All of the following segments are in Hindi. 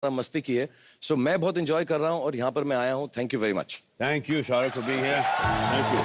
मस्ती की है। सो मैं बहुत एंजॉय कर रहा हूँ और यहाँ पर मैं आया हूँ। Thank you very much. Thank you Shahrukh for being here. Thank you.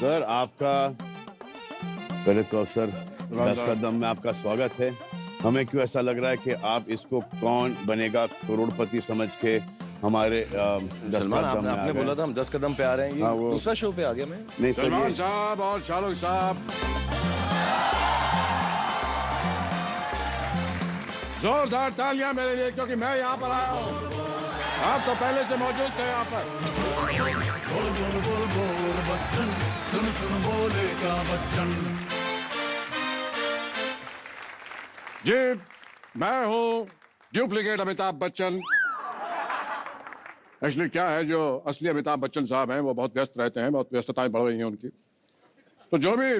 Sir आपका पहले तो सर 10 कदम में आपका स्वागत है। हमें क्यों ऐसा लग रहा है कि आप इसको कौन बनेगा करोड़पति समझ के हमारे सलमान आपने बोला था हम 10 कदम पे आ रहे हैं। ये दूसरा शो पे आ गया मैं। नहीं सलमान साहब और शाहरुख साहब जोरदार तालियां मेरे लिए, क्योंकि मैं यहाँ पर आया हूँ। आप तो पहले से मौजूद थे यहाँ पर। बोल बोल बोल बोल बच्चन, सुन सुन बोलेगा बच्चन। जी मैं हूँ डुप्लीकेट अमिताभ बच्चन। एक्चुअली क्या है, जो असली अमिताभ बच्चन साहब हैं वो बहुत व्यस्त रहते हैं, बहुत व्यस्तताएं बढ़ रही हैं उनकी। तो जो भी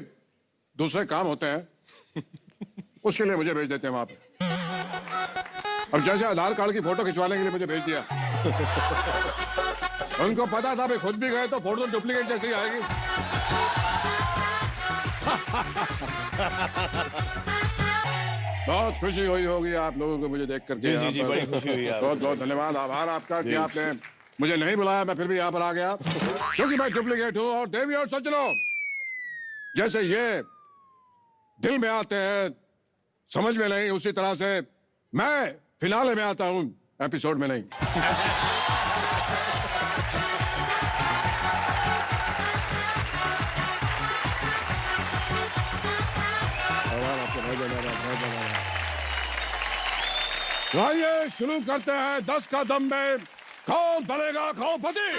दूसरे काम होते हैं उसके लिए मुझे भेज देते हैं वहां पे। अब जैसे आधार कार्ड की फोटो खिंचवाने के लिए मुझे भेज दिया। उनको पता था भाई खुद भी गए तो फोटो डुप्लीकेट जैसी आएगी। बहुत खुशी हुई होगी आप लोगों को मुझे देख करके। जी जी बड़ी खुशी हुई। बहुत बहुत धन्यवाद, आभार आपका कि आपने मुझे नहीं बुलाया, मैं फिर भी यहाँ पर आ गया क्योंकि मैं डुप्लीकेट हूँ। और देवी और सज्जनों, जैसे ये दिल में आते हैं समझ में नहीं, उसी तरह से मैं फिनाले में आता हूँ, एपिसोड में नहीं। आइए शुरू करते हैं 10 कदम में कौन बनेगा करोड़पति।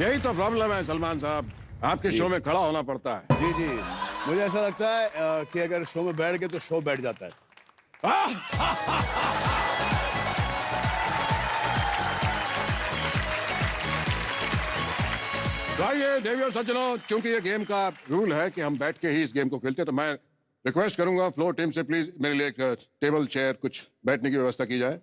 यही तो प्रॉब्लम है सलमान साहब, आपके शो में खड़ा होना पड़ता है। जी जी मुझे ऐसा लगता है कि अगर शो में बैठ गए तो शो बैठ जाता है। आइए देवी और सज्जनों, चूंकि ये गेम का रूल है कि हम बैठ के ही इस गेम को खेलते हैं, तो मैं रिक्वेस्ट करूंगा फ्लोर टीम से प्लीज मेरे लिए एक टेबल चेयर कुछ बैठने की व्यवस्था की जाए।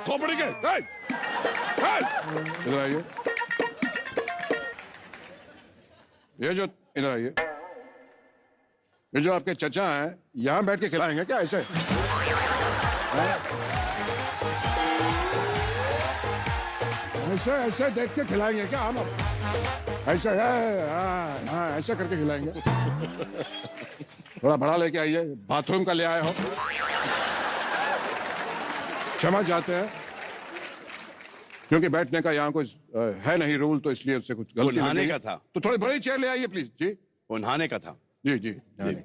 खोपड़ी के इधर आइए। ये जो इधर आइए, ये जो आपके चचा हैं यहां बैठ के खिलाएंगे क्या ऐसे? ऐसे ऐसे देख के खिलाएंगे क्या हम? ऐसे है, ऐसे करके खिलाएंगे। थोड़ा बड़ा लेके आइए, बाथरूम का ले आए हो। क्षमा चाहते हैं क्योंकि बैठने का यहाँ कुछ है नहीं रूल, तो इसलिए उससे कुछ गलती नहाने का था तो थोड़ी बड़ी चेयर ले आइए प्लीज। जी वो नहाने का था। जी जी, जी।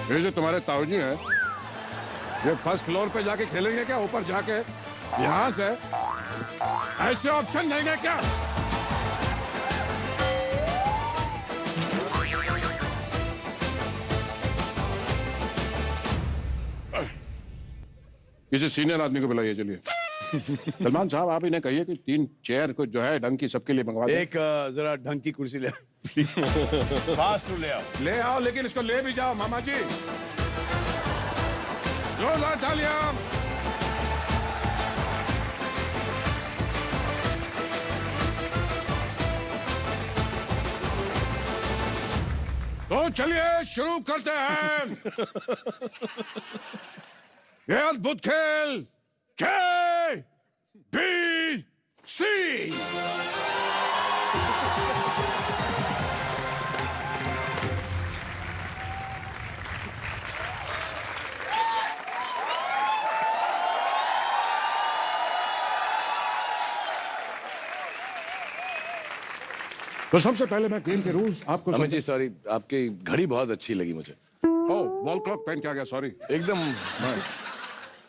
ये जो तुम्हारे ताऊजी हैं ये फर्स्ट फ्लोर पे जाके खेलेंगे क्या? ऊपर जाके यहां से ऐसे ऑप्शन देंगे क्या? किसी सीनियर आदमी को बुलाइए। चलिए सलमान साहब आप इन्हें कहिए कि 3 चेयर को जो है ढंग की सबके लिए मंगवा दें। एक जरा ढंग की कुर्सी ले फास्ट ले आओ, लेकिन इसको ले भी जाओ मामा जी। जोरदार तालियां। तो चलिए शुरू करते हैं ये अद्भुत खेल KBC। तो सबसे पहले मैं गेम के रूल्स आपको अमित जी सॉरी, आपकी घड़ी बहुत अच्छी लगी मुझे। वॉल क्लॉक पहन के आ गया, सॉरी। एकदम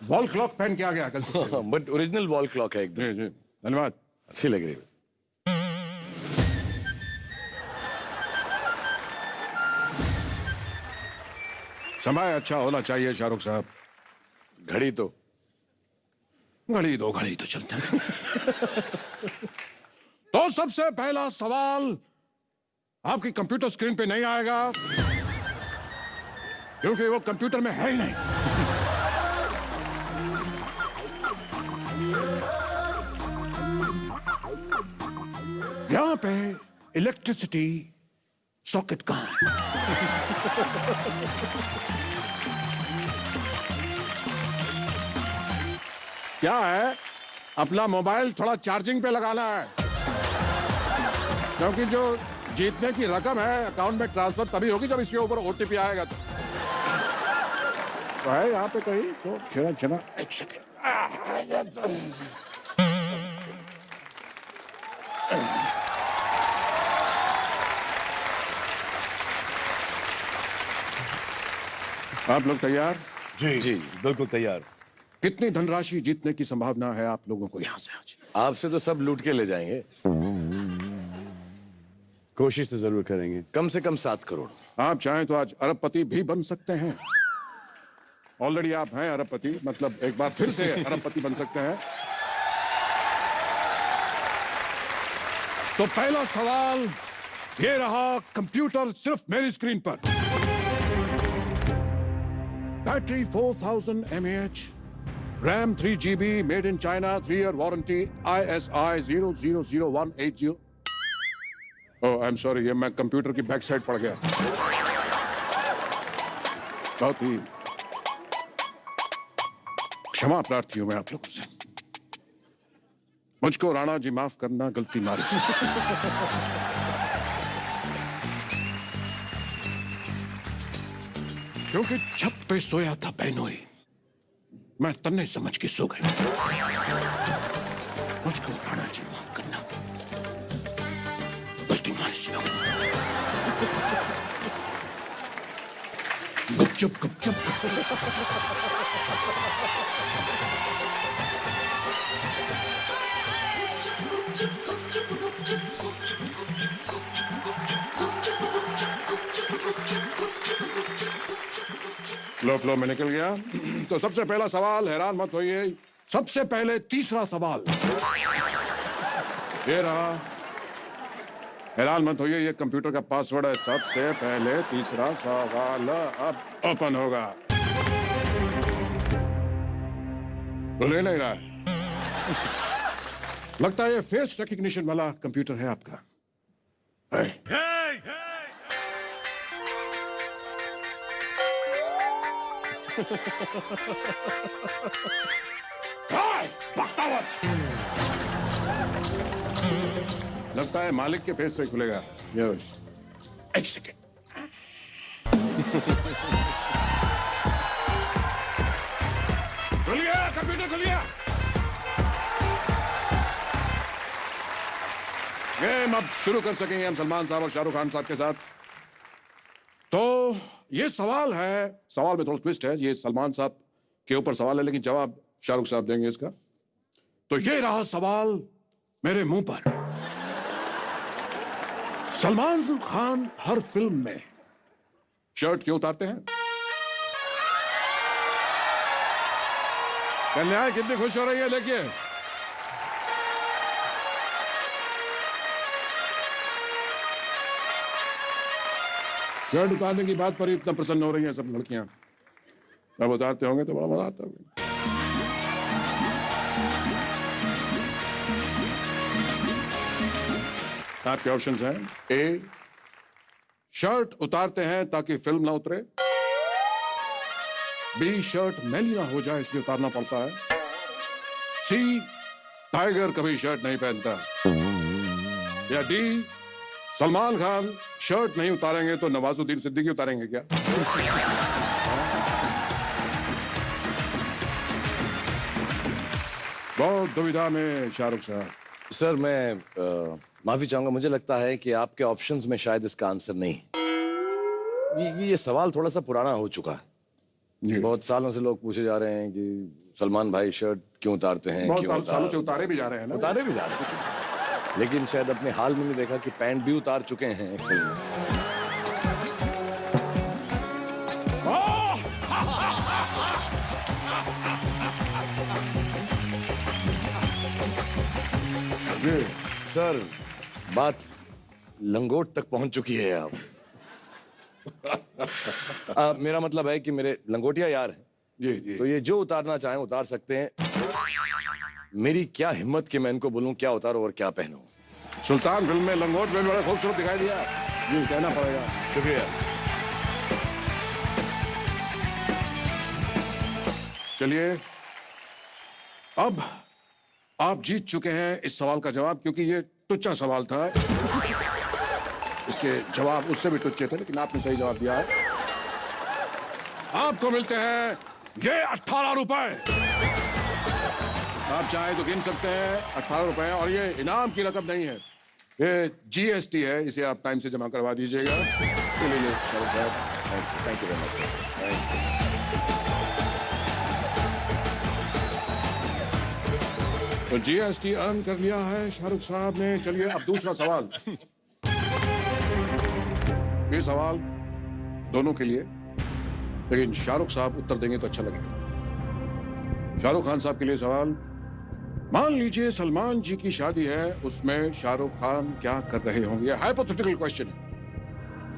वॉल क्लॉक पहन के आ गया गलती से। बट ओरिजिनल वॉल क्लॉक है एकदम। जी जी, धन्यवाद। अच्छी लग रही है। समय अच्छा होना चाहिए शाहरुख साहब। घड़ी तो घड़ी तो चलता है। तो सबसे पहला सवाल आपकी कंप्यूटर स्क्रीन पे नहीं आएगा, क्योंकि वो कंप्यूटर में है ही नहीं। यहां पे इलेक्ट्रिसिटी सॉकेट कहां है? क्या है, अपना मोबाइल थोड़ा चार्जिंग पे लगाना है, क्योंकि जो जीतने की रकम है अकाउंट में ट्रांसफर तभी होगी जब इसके ऊपर ओटीपी आएगा। तो है यहाँ पे कहीं तो छिना एक सेकेंड। आप लोग तैयार? जी जी बिल्कुल तैयार। कितनी धनराशि जीतने की संभावना है आप लोगों को यहाँ से आज? आपसे तो सब लूट के ले जाएंगे। कोशिश तो जरूर करेंगे। कम से कम 7 करोड़। आप चाहें तो आज अरबपति भी बन सकते हैं। ऑलरेडी आप हैं अरबपति, मतलब एक बार फिर से अरबपति बन सकते हैं। तो पहला सवाल ये रहा, कंप्यूटर सिर्फ मेरी स्क्रीन पर। Battery 4000 mAh, RAM 3 GB, made in China, 3 year warranty, ISI 000180। Oh I am sorry, ये मैं कंप्यूटर की बैक साइड पड़ गया। बहुत ही क्षमा प्रार्थी हूं मैं आप लोगों से। मुझको राणा जी माफ करना, गलती मारी। क्योंकि छत पे सोया था बहनोई, मैं तन्ने समझ के सो गई। मुझको राणा जी माफ करना, गलती मारी से। गुपचुप गुपचुप। फ्लो में निकल गया। तो सबसे पहला सवाल, हैरान मत होइए, सबसे पहले तीसरा सवाल ये रहा। हैरान मत होइए, ये कंप्यूटर का पासवर्ड है। सबसे पहले तीसरा सवाल अब ओपन होगा। ले नहीं रहा है। लगता है ये फेस रिकग्निशन वाला कंप्यूटर है आपका। लगता है मालिक के फेस से खुलेगा। एक सेकेंड। खुलिए, कंप्यूटर खुलिए। गेम अब शुरू कर सकेंगे हम सलमान साहब और शाहरुख खान साहब के साथ। तो ये सवाल है, सवाल में थोड़ा ट्विस्ट है। ये सलमान साहब के ऊपर सवाल है, लेकिन जवाब शाहरुख साहब देंगे इसका। तो ये रहा सवाल मेरे मुंह पर। सलमान खान हर फिल्म में शर्ट क्यों उतारते हैं? कन्या कितनी खुश हो रही है, देखिए। शर्ट उतारने की बात पर इतना प्रसन्न हो रही हैं सब लड़कियां। जब उतारते होंगे तो बड़ा मजा आता होगा। आपके ऑप्शंस हैं। ए, शर्ट उतारते हैं ताकि फिल्म ना उतरे। बी, शर्ट मैली ना हो जाए इसलिए उतारना पड़ता है। सी, टाइगर कभी शर्ट नहीं पहनता। या डी, सलमान खान शर्ट नहीं उतारेंगे तो नवाजुद्दीन सिद्दीकी उतारेंगे क्या? बहुत दुविधा में शाहरुख साहब। सर मैं माफी चाहूंगा, मुझे लगता है कि आपके ऑप्शंस में शायद इसका आंसर नहीं। ये सवाल थोड़ा सा पुराना हो चुका है। बहुत सालों से लोग पूछे जा रहे हैं कि सलमान भाई शर्ट क्यों उतारते हैं, बहुत सालों से उतारे भी जा रहे हैं ना। उतारे भी जा रहे हैं, लेकिन शायद अपने हाल में नहीं देखा कि पैंट भी उतार चुके हैं एक फिल्म में। सर, बात लंगोट तक पहुंच चुकी है आप। मेरा मतलब है कि मेरे लंगोटिया यार हैं जी। तो ये जो उतारना चाहें उतार सकते हैं। मेरी क्या हिम्मत कि मैं इनको बोलूं क्या उतारो और क्या पहनो। सुल्तान फिल्म में लंगोट में बड़ा खूबसूरत दिखाई दिया जी, कहना पड़ेगा। शुक्रिया। चलिए, अब आप जीत चुके हैं इस सवाल का जवाब, क्योंकि ये टुच्चा सवाल था। इसके जवाब उससे भी टुच्चे थे, लेकिन आपने सही जवाब दिया है। आपको मिलते हैं ये 18 रुपए। आप चाहे तो गिन सकते हैं 18 रुपए, और ये इनाम की रकम नहीं है, ये GST है, इसे आप टाइम से जमा करवा दीजिएगा। Thank you very much sir. तो GST अर्न कर लिया है शाहरुख साहब ने। चलिए, अब दूसरा सवाल। ये सवाल दोनों के लिए, लेकिन शाहरुख साहब उत्तर देंगे तो अच्छा लगेगा। शाहरुख खान साहब के लिए सवाल। मान लीजिए सलमान जी की शादी है, उसमें शाहरुख खान क्या कर रहे होंगे? हाइपोथेटिकल क्वेश्चन है।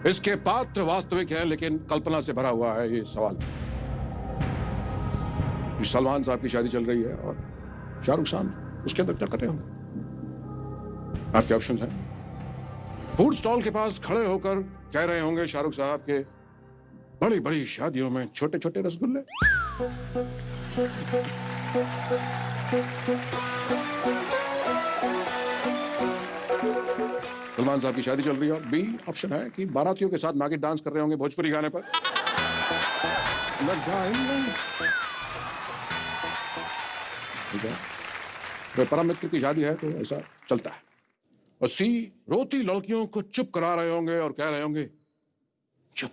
इसके पात्र वास्तविक है, लेकिन कल्पना से भरा हुआ है ये सवाल। सलमान साहब की शादी चल रही है और शाहरुख खान उसके अंदर क्या कर रहे होंगे? आपके ऑप्शन हैं। फूड स्टॉल के पास खड़े होकर कह रहे होंगे शाहरुख साहब के बड़ी बड़ी शादियों में छोटे छोटे रसगुल्ले। सलमान साहब की शादी चल रही है और B ऑप्शन है कि बारातियों के साथ नागिन डांस कर रहे होंगे भोजपुरी गाने पर। ठीक है, तो परम मित्र की शादी है तो ऐसा चलता है। और C, रोती लड़कियों को चुप करा रहे होंगे और कह रहे होंगे चुप।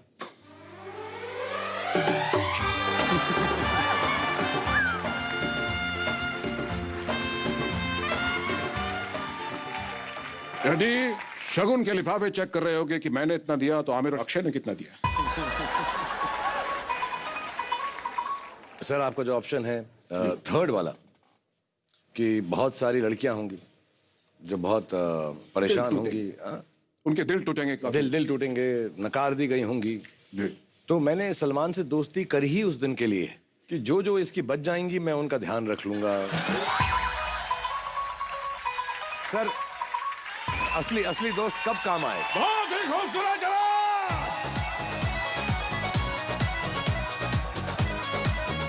यदि शगुन के लिफाफे चेक कर रहे होगे कि मैंने इतना दिया तो आमिर और अक्षय ने कितना दिया। सर, आपका जो ऑप्शन है थर्ड वाला कि बहुत सारी लड़कियां होंगी जो बहुत परेशान होंगी, उनके दिल टूटेंगे, दिल टूटेंगे, नकार दी गई होंगी। तो मैंने सलमान से दोस्ती कर ही उस दिन के लिए कि जो जो इसकी बच जाएंगी मैं उनका ध्यान रख लूंगा। सर, असली दोस्त कब काम आए? बहुत ही खूबसूरत जवाब।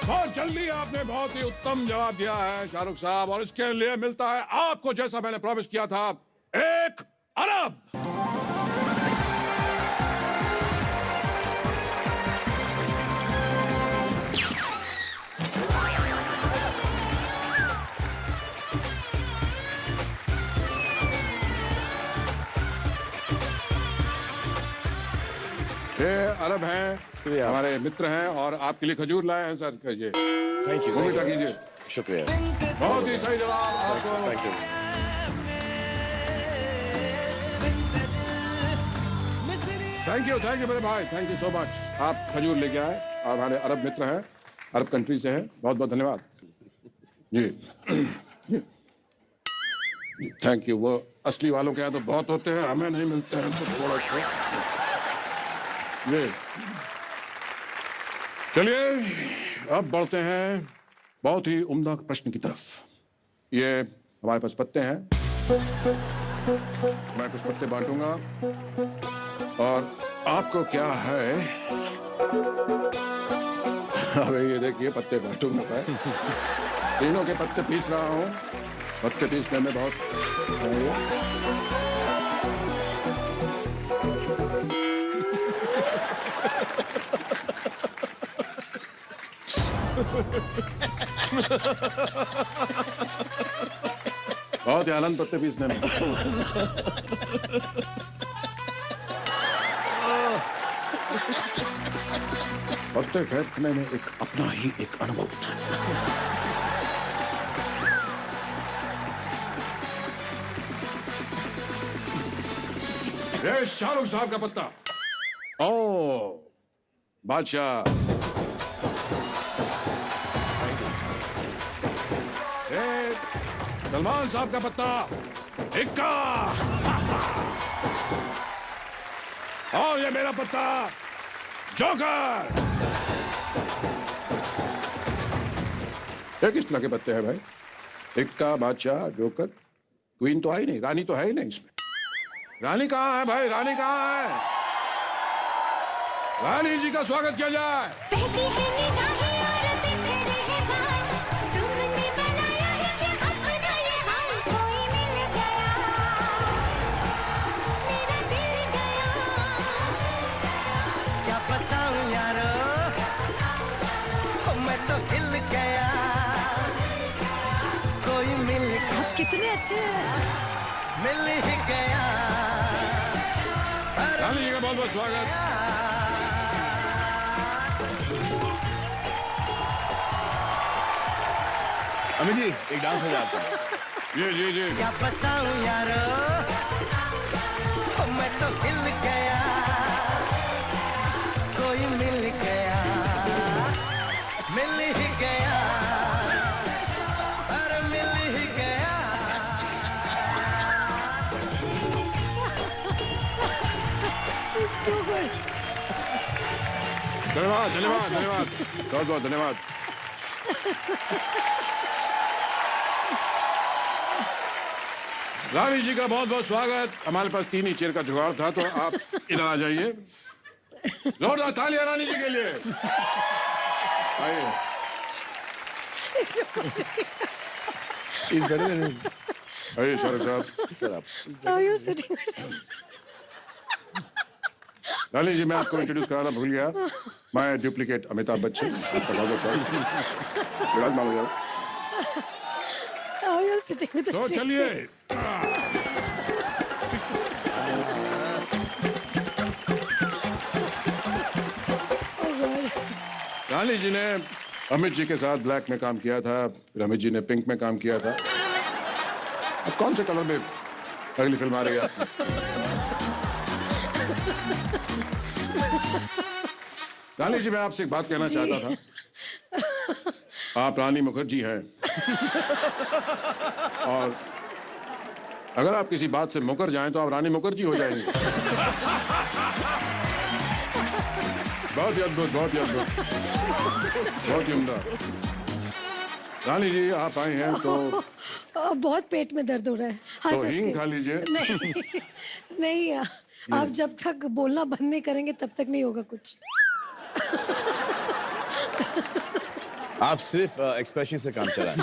बहुत जल्दी आपने बहुत ही उत्तम जवाब दिया है शाहरुख साहब, और इसके लिए मिलता है आपको, जैसा मैंने प्रॉमिस किया था, 1 अरब। ये अरब हैं, हमारे मित्र हैं, और आपके लिए खजूर लाए हैं सर। ये थैंक यू, मीठा कीजिए। शुक्रिया। बहुत ही सही जवाब आपको। Thank you. थैंक यू मेरे भाई, थैंक यू सो मच। आप खजूर लेके आए, आप हमारे अरब मित्र हैं, अरब कंट्री से हैं। बहुत बहुत धन्यवाद जी। Thank you. वो असली वालों के यहाँ तो बहुत होते हैं, हमें नहीं मिलते हैं तो थोड़ा सा। जी चलिए, अब बढ़ते हैं बहुत ही उम्दा प्रश्न की तरफ। ये हमारे पास पत्ते हैं, मैं कुछ पत्ते बांटूंगा और आपको क्या है, अबे ये देखिए पत्ते बांटूंगा मैं। तीनों के पत्ते पीस रहा हूँ, पत्ते पीसने में बहुत बहुत ही आनंद पत्ते पीसने में। पत्ते फेंकने में एक अपना ही एक अनुभव होता है। ये शाहरुख साहब का पत्ता। ओ बादशाह। सलमान साहब का पत्ता। इक्का। और ये मेरा पत्ता जोकर। ये किस तरह के पत्ते हैं भाई? इक्का, बादशाह, जोकर। क्वीन तो आई नहीं, रानी तो है ही नहीं इसमें। रानी कहाँ है भाई? रानी कहाँ है? रानी जी का स्वागत किया जाए। क्या बताऊं यारो, मैं तो हिल गया, कोई मिल आप कितने अच्छे हैं। मिल ही गया। रानी जी का बहुत बहुत स्वागत। अमित जी एक डांस हो जाता है। जी। क्या बताऊं यारो, मैं तो हिल गया, कोई मिल गया, मिल ही गया, अरे मिल ही गया। It's too good. धन्यवाद धन्यवाद धन्यवाद, बहुत बहुत धन्यवाद। रानी जी का बहुत बहुत स्वागत। हमारे पास 3 ही चेयर का जुगाड़ था, तो आप इधर आ जाइए। जोरदार तालियां रानी जी के लिए। आइए। आइए शाहरुख साहब। How are you sitting? रानी जी मैं आपको इंट्रोड्यूस कराना भूल गया। मैं डुप्लीकेट अमिताभ बच्चन। आपका बहुत बहुत स्वागत। विराजमान हो जाओ। How are you sitting with a तो straight चलिए। face? Oh God. रानी जी ने अमित जी के साथ ब्लैक में काम किया था, फिर अमित जी ने पिंक में काम किया था। अब कौन से कलर में अगली फिल्म आ रही है आपकी? रानी जी मैं आपसे एक बात कहना चाहता था। आप रानी मुखर्जी हैं, और अगर आप किसी बात से मुकर जाएं तो आप रानी मुखर्जी हो जाएंगे। बहुत ही अद्भुत, बहुत ही अद्भुत, बहुत ही उम्दा। रानी जी आप आए हैं तो बहुत पेट में दर्द हो रहा है। हाँ, तो सच हींग के। खा लीजिए। नहीं नहीं, आप जब तक बोलना बंद नहीं करेंगे तब तक नहीं होगा कुछ। आप सिर्फ एक्सप्रेशन से काम चलाएं।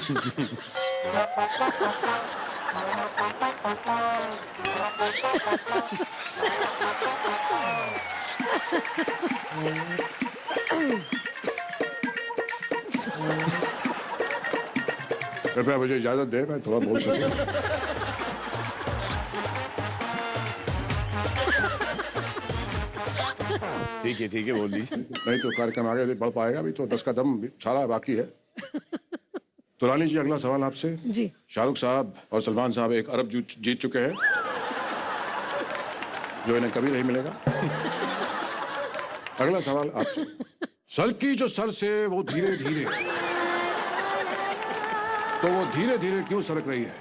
कृपया मुझे इजाजत दे, मैं थोड़ा बोल सकूं। ठीक है बोल लीजिए। नहीं तो कार्यक्रम आगे नहीं बढ़ पाएगा। अभी तो 10 का दम सारा बाकी है। तो रानी जी अगला सवाल आपसे। जी। शाहरुख साहब और सलमान साहब 1 अरब जीत चुके हैं, जो इन्हें कभी नहीं मिलेगा। अगला सवाल आपसे। सर की जो सर से वो धीरे धीरे, तो वो धीरे धीरे क्यों सरक रही है?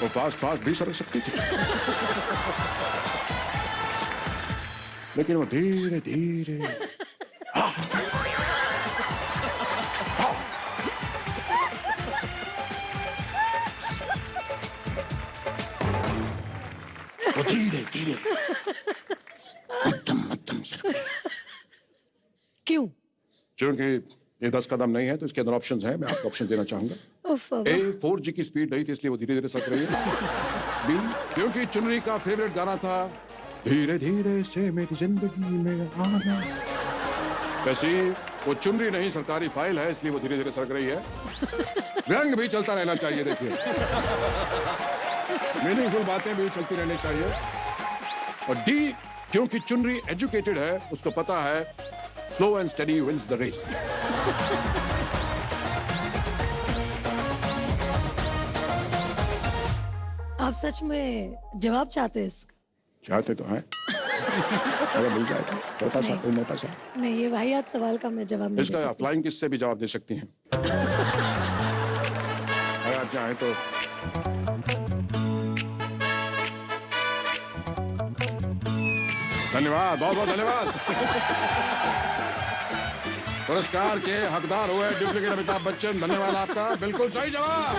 वो पास भी सरक सकती थी, लेकिन वो धीरे धीरे। वो धीरे धीरे मध्यम सरक। क्यों? क्योंकि ये 10 कदम नहीं है, तो इसके अंदर ऑप्शंस हैं। मैं आपको ऑप्शन देना चाहूंगा। उफ, ए 4G की स्पीड नहीं थी, इसलिए वो धीरे धीरे सरक रही है। बी क्योंकि चुनरी का फेवरेट गाना था धीरे धीरे से मेरी जिंदगी में आना। कैसी वो चुनरी नहीं सरकारी फाइल है, इसलिए वो धीरे धीरे सरक रही है। रंग भी चलता रहना चाहिए। देखिए, मीनिंगफुल बातें भी चलती रहनी चाहिए। और डी, क्योंकि चुनरी एजुकेटेड है, उसको पता है slow and steady wins the race. आप सच में जवाब चाहते हैं इसका? चाहते तो हैं। अगर मिल जाए तो छोटा सा, कोई मोटा सा। नहीं, ये वाहियात सवाल का मैं जवाब नहीं दे इसका सकती। फ्लाइंग किस से भी जवाब दे सकती हैं। अगर आप चाहें तो। धन्यवाद, बहुत बहुत धन्यवाद। पुरस्कार के हकदार हुए डुप्लीकेट अमिताभ बच्चन, धन्यवाद आपका। बिल्कुल सही जवाब।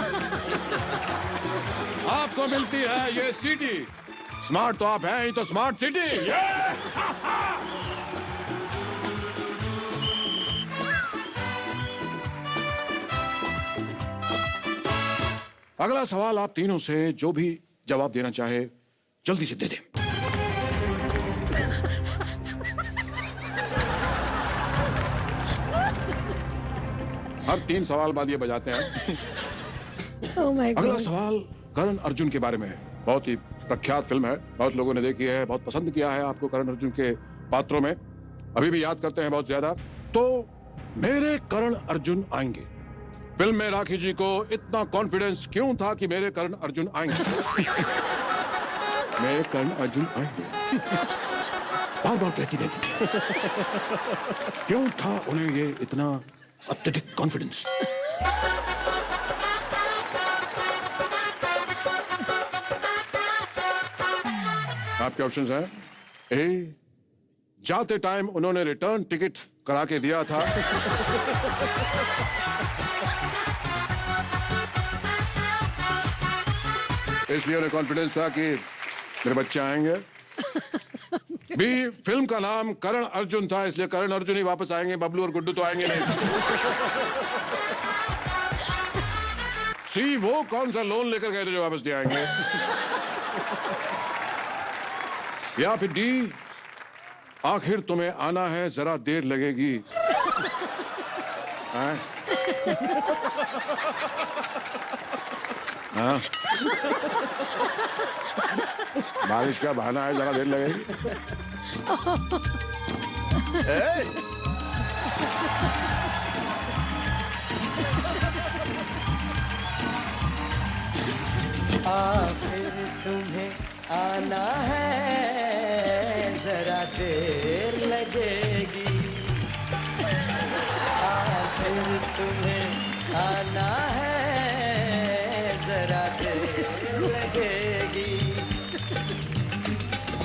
आपको मिलती है ये सीटी। स्मार्ट तो आप हैं ही, तो स्मार्ट सिटी। अगला सवाल आप तीनों से जो भी जवाब देना चाहे जल्दी से दे दें। हर 3 सवाल बाद ये बजाते हैं। Oh my अगला God. सवाल करण अर्जुन के बारे में है। बहुत ही प्रख्यात फिल्म है, बहुत लोगों ने देखी है, बहुत पसंद किया है आपको करण अर्जुन के पात्रों में, अभी भी याद करते हैं बहुत ज्यादा। तो मेरे करण अर्जुन आएंगे, फिल्म में राखी जी को इतना कॉन्फिडेंस क्यों था कि मेरे करण अर्जुन आएंगे? मेरे करण अर्जुन आएंगे बार बार कहती रहती। क्यों था उन्हें ये इतना अत्यधिक कॉन्फिडेंस? आपके ऑप्शंस हैं। ए, जाते टाइम उन्होंने रिटर्न टिकट करा के दिया था। इसलिए उन्हें कॉन्फिडेंस था कि मेरे बच्चे आएंगे। बी, फिल्म का नाम करण अर्जुन था, इसलिए करण अर्जुन ही वापस आएंगे, बबलू और गुड्डू तो आएंगे नहीं। सी, वो कौन सा लोन लेकर गए थे जो वापस नहीं आएंगे? या फिर डी, आखिर तुम्हें आना है, जरा देर लगेगी। हाँ? हाँ? बारिश का बहाना है, जरा देर लगेगी। आखिर तुम्हें आना है, जरा देर लगेगी। आखिर तुम्हें आना है, जरा देर लगेगी।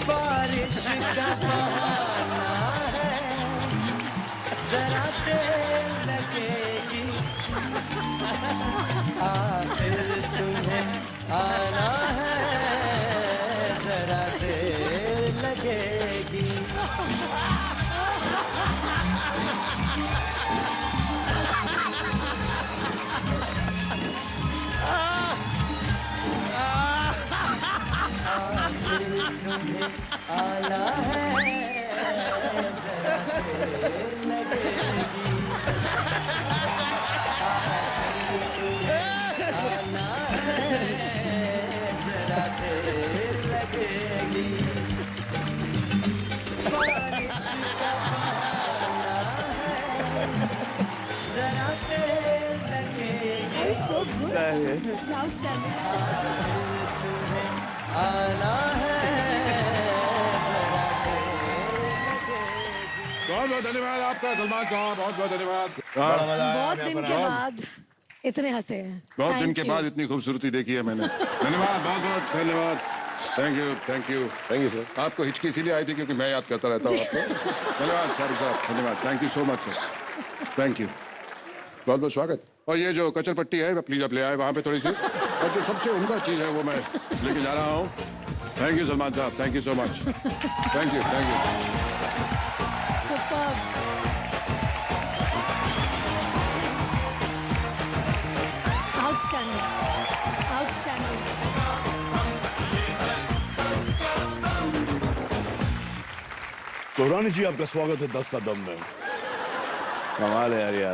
बारिश का बहाना है, जरा देर लगेगी। आखिर तुम्हें आना है, जरा देर लगेगी। आना है, जरा देर लगेगी। आना है, जरा देर लगेगी। बारिश का बहाना है, जरा देर लगेगी। So good. Outstanding. आना है, बहुत बहुत धन्यवाद आपका सलमान साहब, बहुत बहुत धन्यवाद। बहुत दिन के बाद इतने हंसे हैं। बहुत दिन Thank के you. बाद इतनी खूबसूरती देखी है मैंने। धन्यवाद, बहुत बहुत धन्यवाद। Thank you, thank you, thank you sir. आपको हिचकी इसीलिए आई थी क्योंकि मैं याद करता रहता हूँ आपको। धन्यवाद सर, धन्यवाद, thank you so much sir, thank you, बहुत बहुत स्वागत। और ये जो कचर पट्टी है प्लीज आप ले आए वहाँ पे थोड़ी सी, और जो सबसे उनका चीज़ है वो मैं लेके जा रहा हूँ। थैंक यू सलमान साहब, thank you so much, thank you, thank you. Superb. Outstanding. Outstanding. तो रानी जी आपका स्वागत है 10 का दम में। कमाल है यार।